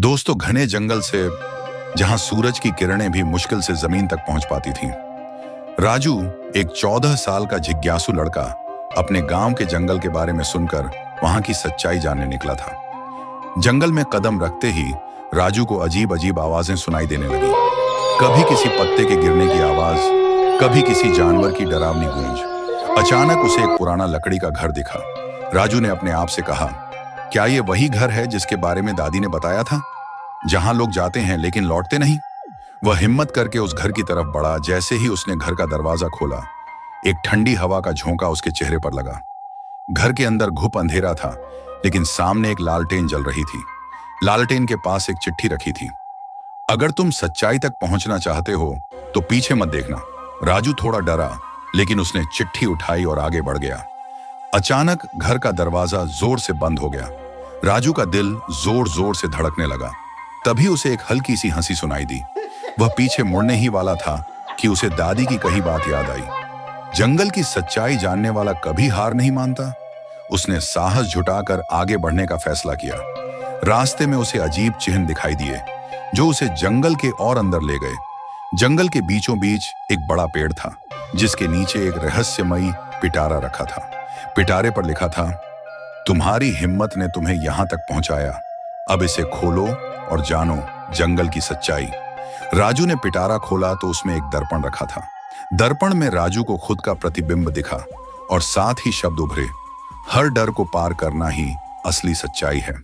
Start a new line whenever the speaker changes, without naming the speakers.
दोस्तों, घने जंगल से जहां सूरज की किरणें भी मुश्किल से जमीन तक पहुंच पाती थीं, राजू, एक 14 साल का जिज्ञासु लड़का, अपने गांव के जंगल के बारे में सुनकर वहां की सच्चाई जानने निकला था। जंगल में कदम रखते ही राजू को अजीब अजीब आवाजें सुनाई देने लगी। कभी किसी पत्ते के गिरने की आवाज, कभी किसी जानवर की डरावनी गूंज। अचानक उसे एक पुराना लकड़ी का घर दिखा। राजू ने अपने आप से कहा, क्या ये वही घर है जिसके बारे में दादी ने बताया था, जहां लोग जाते हैं लेकिन लौटते नहीं? वह हिम्मत करके उस घर की तरफ बढ़ा। जैसे ही उसने घर का दरवाजा खोला, एक ठंडी हवा का झोंका उसके चेहरे पर लगा। घर के अंदर घुप अंधेरा था, लेकिन सामने एक लालटेन जल रही थी। लालटेन के पास एक चिट्ठी रखी थी। अगर तुम सच्चाई तक पहुंचना चाहते हो तो पीछे मत देखना। राजू थोड़ा डरा, लेकिन उसने चिट्ठी उठाई और आगे बढ़ गया। अचानक घर का दरवाजा जोर से बंद हो गया। राजू का दिल जोर जोर से धड़कने लगा। तभी उसे एक हल्की सी हंसी सुनाई दी। वह पीछे मुड़ने ही वाला था कि उसे दादी की कही बात याद आई। जंगल की सच्चाई जानने वाला कभी हार नहीं मानता। उसने साहस जुटाकर आगे बढ़ने का फैसला किया। रास्ते में उसे अजीब चिन्ह दिखाई दिए, जो उसे जंगल के और अंदर ले गए। जंगल के बीचों बीच एक बड़ा पेड़ था, जिसके नीचे एक रहस्यमयी पिटारा रखा था। पिटारे पर लिखा था, तुम्हारी हिम्मत ने तुम्हें यहां तक पहुंचाया, अब इसे खोलो और जानो जंगल की सच्चाई। राजू ने पिटारा खोला तो उसमें एक दर्पण रखा था। दर्पण में राजू को खुद का प्रतिबिंब दिखा और साथ ही शब्द उभरे, हर डर को पार करना ही असली सच्चाई है।